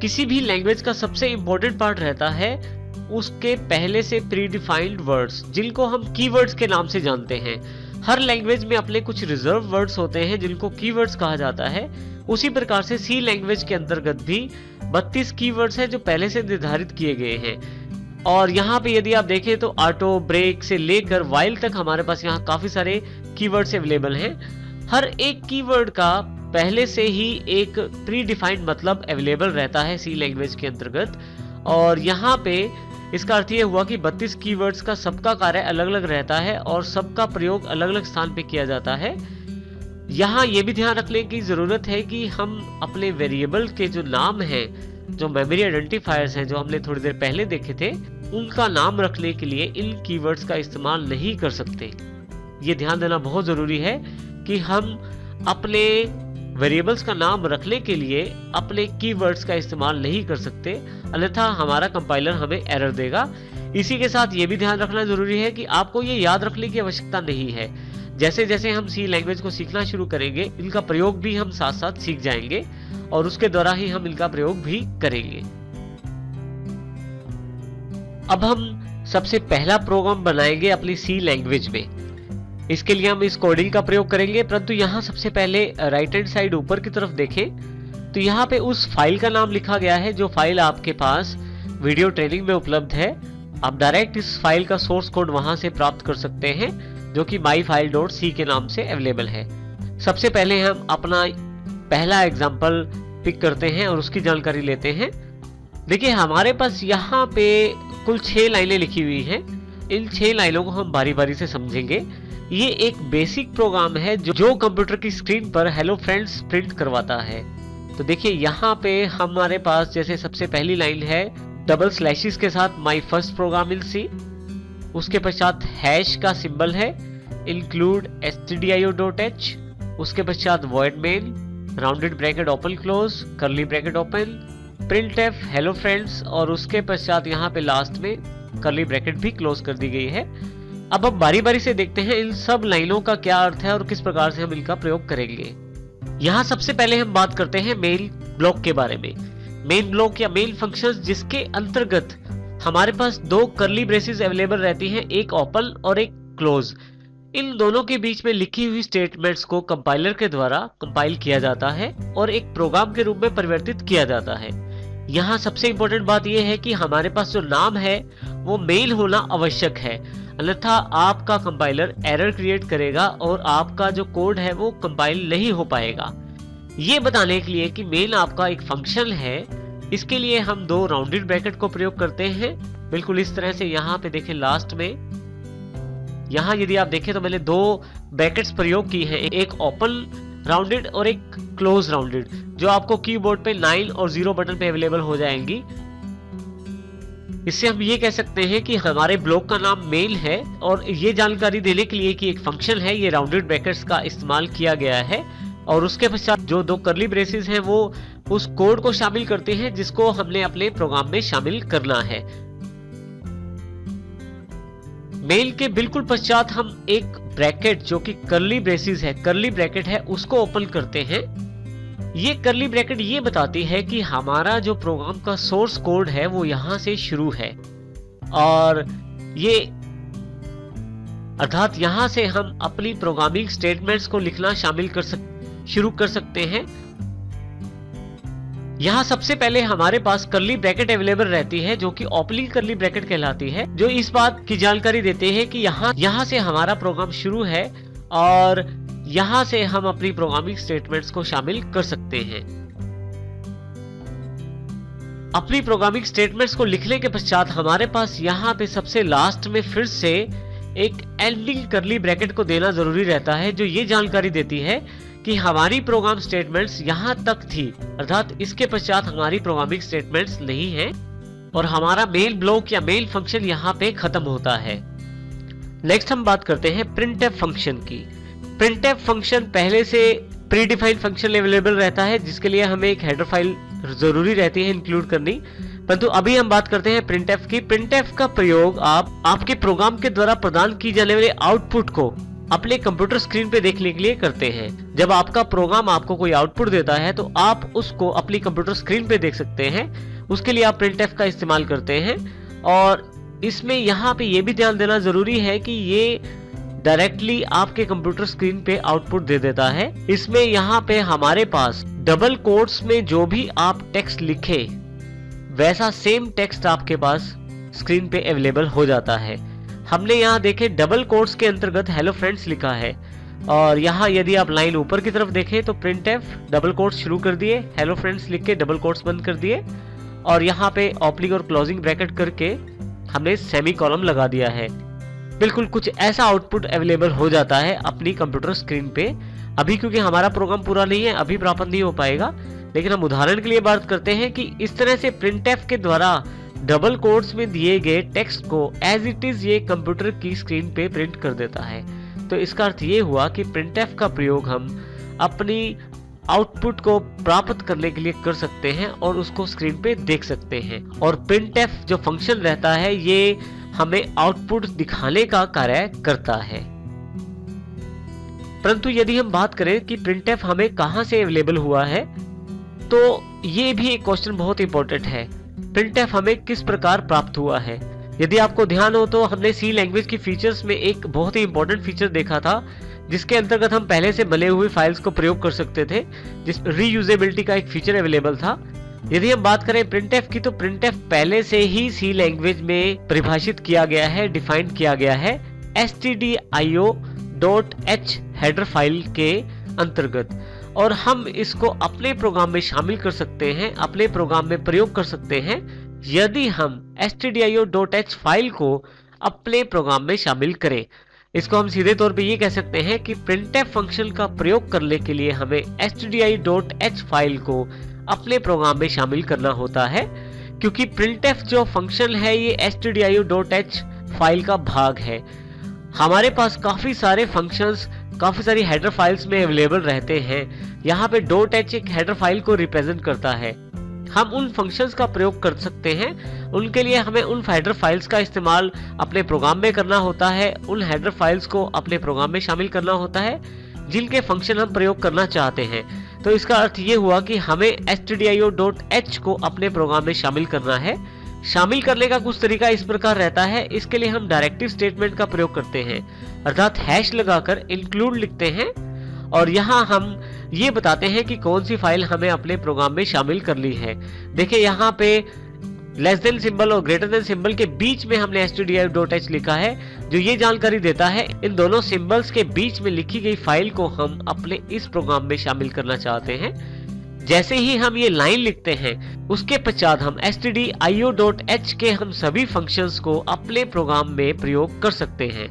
किसी भी लैंग्वेज का सबसे इंपॉर्टेंट पार्ट रहता है उसके पहले से प्री डिफाइंड वर्ड्स, जिनको हम कीवर्ड्स के नाम से जानते हैं। हर लैंग्वेज में अपने कुछ रिजर्व वर्ड्स होते हैं जिनको कीवर्ड्स कहा जाता है। उसी प्रकार से सी लैंग्वेज के अंतर्गत भी 32 कीवर्ड्स हैं जो पहले से निर्धारित किए गए हैं। और यहाँ पे यदि आप देखें तो ऑटो, ब्रेक से लेकर व्हाइल तक हमारे पास यहाँ काफी सारे कीवर्ड्स अवेलेबल हैं। हर एक कीवर्ड का पहले से ही एक प्री डिफाइंड मतलब अवेलेबल रहता है सी लैंग्वेज के अंतर्गत। और यहाँ पे इसका अर्थ ये हुआ कि 32 कीवर्ड्स का सबका कार्य अलग अलग रहता है और सबका प्रयोग अलग अलग स्थान पे किया जाता है। यहाँ ये भी ध्यान रखने की जरूरत है कि हम अपने वेरिएबल के जो नाम हैं, जो मेमोरी आइडेंटिफायर्स हैं, जो हमने थोड़ी देर पहले देखे थे, उनका नाम रखने के लिए इन कीवर्ड्स का इस्तेमाल नहीं कर सकते। ये ध्यान देना बहुत जरूरी है कि हम अपने वेरिएबल्स का नाम रखने के लिए अपने कीवर्ड्स का इस्तेमाल नहीं कर सकते, अन्यथा हमारा कंपाइलर हमें एरर देगा। इसी के साथ ये भी ध्यान रखना जरूरी है कि आपको ये याद रखने की आवश्यकता नहीं है। जैसे जैसे हम सी लैंग्वेज को सीखना शुरू करेंगे, इनका प्रयोग भी हम साथ साथ सीख जाएंगे और उसके द्वारा ही हम इनका प्रयोग भी करेंगे। अब हम सबसे पहला प्रोग्राम बनाएंगे अपनी सी लैंग्वेज में। इसके लिए हम इस कोडिंग का प्रयोग करेंगे, परंतु यहाँ सबसे पहले राइट हैंड साइड ऊपर की तरफ देखें तो यहाँ पे उस फाइल का नाम लिखा गया है जो फाइल आपके पास वीडियो ट्रेनिंग में उपलब्ध है। आप डायरेक्ट इस फाइल का सोर्स कोड वहां से प्राप्त कर सकते हैं जो कि myfile.c के नाम से अवेलेबल है। सबसे पहले हम अपना पहला एग्जाम्पल पिक करते हैं और उसकी जानकारी लेते हैं। देखिए हमारे पास यहाँ पे कुल 6 लाइनें लिखी हुई हैं। इन 6 लाइनों को हम बारी बारी से समझेंगे। ये एक बेसिक प्रोग्राम है जो कंप्यूटर की स्क्रीन पर हेलो फ्रेंड्स प्रिंट करवाता है। तो देखिए यहाँ पे हमारे पास जैसे सबसे पहली लाइन है डबल स्लैशेस के साथ माय फर्स्ट प्रोग्राम इन सी, उसके पश्चात हैश का सिंबल है, इंक्लूड stdio.h, उसके पश्चात void main, rounded bracket open close, curly bracket open, printf hello friends और उसके पश्चात यहाँ पे लास्ट में कर्ली ब्रैकेट भी क्लोज कर दी गई है। अब हम बारी बारी से देखते हैं इन सब लाइनों का क्या अर्थ है और किस प्रकार से हम इनका प्रयोग करेंगे। यहाँ सबसे पहले हम बात करते हैं मेन ब्लॉक के बारे में। मेन ब्लॉक या मेन फंक्शंस जिसके अंतर्गत हमारे पास 2 कर्ली ब्रेसेस अवेलेबल रहती हैं, एक ओपन और एक क्लोज। इन दोनों के बीच में लिखी हुई स्टेटमेंट्स को कंपाइलर के द्वारा कंपाइल किया जाता है और एक प्रोग्राम के रूप में परिवर्तित किया जाता है। यहाँ सबसे इंपॉर्टेंट बात यह है कि हमारे पास जो नाम है वो मेल होना आवश्यक है, अन्यथा आपका कंपाइलर एरर क्रिएट करेगा और आपका जो कोड है वो कंपाइल नहीं हो पाएगा। ये बताने के लिए कि मेल आपका एक फंक्शन है, इसके लिए हम 2 राउंडेड ब्रैकेट को प्रयोग करते हैं। बिल्कुल इस तरह से यहाँ पे देखें लास्ट में, यहाँ यदि आप देखें तो मैंने 2 ब्रैकेट्स प्रयोग की हैं, एक ओपन राउंडेड और एक क्लोज राउंडेड, जो आपको कीबोर्ड पे 9 और 0 बटन पे अवेलेबल हो जाएंगी। इससे हम ये कह सकते हैं कि हमारे ब्लॉक का नाम मेल है और ये जानकारी देने के लिए कि एक फंक्शन है, ये राउंडेड ब्रैकेट्स का इस्तेमाल किया गया है। और उसके पश्चात जो 2 कर्ली ब्रेसेस हैं वो उस कोड को शामिल करते हैं जिसको हमने अपने प्रोग्राम में शामिल करना है। मेल के बिल्कुल पश्चात हम एक ब्रैकेट जो कि कर्ली ब्रेसेस है, कर्ली ब्रैकेट है, उसको ओपन करते हैं। ये कर्ली ब्रैकेट ये बताती है कि हमारा जो प्रोग्राम का सोर्स कोड है वो यहां से शुरू है और ये अर्थात यहां से हम अपनी प्रोग्रामिंग स्टेटमेंट्स को लिखना शुरू कर सकते हैं। यहाँ सबसे पहले हमारे पास कर्ली ब्रैकेट अवेलेबल रहती है जो कि ओपनिंग कर्ली ब्रैकेट कहलाती है, जो इस बात की जानकारी देते हैं कि यहाँ से हमारा प्रोग्राम शुरू है और यहाँ से हम अपनी प्रोग्रामिंग स्टेटमेंट्स को शामिल कर सकते हैं। अपनी प्रोग्रामिंग स्टेटमेंट्स को लिखने के पश्चात हमारे पास यहाँ पे सबसे लास्ट में फिर से एक एंडिंग कर्ली ब्रैकेट को देना जरूरी रहता है, जो ये जानकारी देती है कि हमारी प्रोग्राम स्टेटमेंट्स यहाँ तक थी, अर्थात इसके पश्चात हमारी प्रोग्रामिंग स्टेटमेंट्स नहीं है और हमारा मेल ब्लॉक या मेल फंक्शन यहाँ पे खत्म होता है। नेक्स्ट हम बात करते हैं printf फंक्शन की। printf फंक्शन पहले से प्री डिफाइंड फंक्शन अवेलेबल रहता है जिसके लिए हमें एक हेडर फाइल जरूरी रहती है इंक्लूड करनी, परंतु अभी हम बात करते हैं printf की। printf का प्रयोग आप आपके प्रोग्राम के द्वारा प्रदान की जाने वाले आउटपुट को अपने कंप्यूटर स्क्रीन पे देखने के लिए करते हैं। जब आपका प्रोग्राम आपको कोई आउटपुट देता है तो आप उसको अपनी कंप्यूटर स्क्रीन पे देख सकते हैं। उसके लिए आप प्रिंटफ का इस्तेमाल करते हैं। और इसमें यहाँ पे ये भी ध्यान देना जरूरी है कि ये डायरेक्टली आपके कंप्यूटर स्क्रीन पे आउटपुट दे देता है। इसमें यहाँ पे हमारे पास डबल कोट्स में जो भी आप टेक्स्ट लिखे वैसा सेम टेक्स्ट आपके पास स्क्रीन पे अवेलेबल हो जाता है। हमने यहाँ देखे डबल कोट्स के अंतर्गत हेलो फ्रेंड्स लिखा है, और यहाँ यदि आप लाइन ऊपर की तरफ देखें तो प्रिंटफ डबल कोट्स शुरू कर दिए, हेलो फ्रेंड्स लिख के डबल कोट्स बंद कर दिए, और यहाँ पे ओपनिंग और क्लोजिंग ब्रैकेट करके हमने सेमी कॉलम लगा दिया है। बिल्कुल कुछ ऐसा आउटपुट अवेलेबल हो जाता है अपनी कंप्यूटर स्क्रीन पे। अभी क्योंकि हमारा प्रोग्राम पूरा नहीं है, अभी प्राप्त नहीं हो पाएगा, लेकिन हम उदाहरण के लिए बात करते हैं कि इस तरह से प्रिंटफ के द्वारा डबल कोट्स में दिए गए टेक्स्ट को एज इट इज ये कंप्यूटर की स्क्रीन पे प्रिंट कर देता है। तो इसका अर्थ ये हुआ कि प्रिंटफ का प्रयोग हम अपनी आउटपुट को प्राप्त करने के लिए कर सकते हैं और उसको स्क्रीन पे देख सकते हैं। और प्रिंटफ जो फंक्शन रहता है ये हमें आउटपुट दिखाने का कार्य करता है। परंतु यदि हम बात करें कि प्रिंटफ हमें कहां से अवेलेबल हुआ है, तो ये भी एक क्वेश्चन बहुत इंपॉर्टेंट है। प्रिंटफ हमें किस प्रकार प्राप्त हुआ है? यदि आपको ध्यान हो तो हमने सी लैंग्वेज की फीचर्स में एक बहुत ही इंपॉर्टेंट फीचर देखा था, जिसके अंतर्गत हम पहले से बने हुए फाइल्स को प्रयोग कर सकते थे, जिस रीयूजेबिलिटी का एक फीचर अवेलेबल था। यदि हम बात करें प्रिंटफ की, तो प्रिंटफ पहले से ही सी लैंग्वेज में परिभाषित किया गया है, डिफाइन किया गया है stdio.h हेडर फाइल के अंतर्गत, और हम इसको अपने प्रोग्राम में शामिल कर सकते हैं, अपने प्रोग्राम में प्रयोग कर सकते हैं यदि हम stdio.h फाइल को अपने प्रोग्राम में शामिल करें। इसको हम सीधे तौर पे ये कह सकते हैं कि प्रिंटफ फंक्शन का प्रयोग करने के लिए हमें stdio.h फाइल को अपने प्रोग्राम में शामिल करना होता है, क्योंकि प्रिंटफ जो फंक्शन है ये stdio.h फाइल का भाग है। हमारे पास काफी सारे फंक्शंस, काफी सारी हेडर फाइल्स में अवेलेबल रहते हैं। यहाँ पे .h एक हेडर फाइल को रिप्रेजेंट करता है। हम उन फंक्शंस का प्रयोग कर सकते हैं, उनके लिए हमें उन हेडर फाइल्स का इस्तेमाल अपने प्रोग्राम में करना होता है, उन हेडर फाइल्स को अपने प्रोग्राम में शामिल करना होता है जिनके फंक्शन हम प्रयोग करना चाहते हैं। तो इसका अर्थ ये हुआ कि हमें stdio.h को अपने प्रोग्राम में शामिल करना है। शामिल करने का कुछ तरीका इस प्रकार रहता है। इसके लिए हम डायरेक्टिव स्टेटमेंट का प्रयोग करते हैं, अर्थात हैश लगाकर इंक्लूड लिखते हैं, और यहाँ हम ये बताते हैं कि कौन सी फाइल हमें अपने प्रोग्राम में शामिल कर ली है। देखिए यहाँ पे लेस देन सिंबल और ग्रेटर देन सिंबल के बीच में हमने stdio.h लिखा है, जो ये जानकारी देता है इन दोनों सिंबल्स के बीच में लिखी गई फाइल को हम अपने इस प्रोग्राम में शामिल करना चाहते हैं। जैसे ही हम ये लाइन लिखते हैं, उसके पश्चात हम stdio.h के हम सभी फंक्शंस को अपने प्रोग्राम में प्रयोग कर सकते हैं।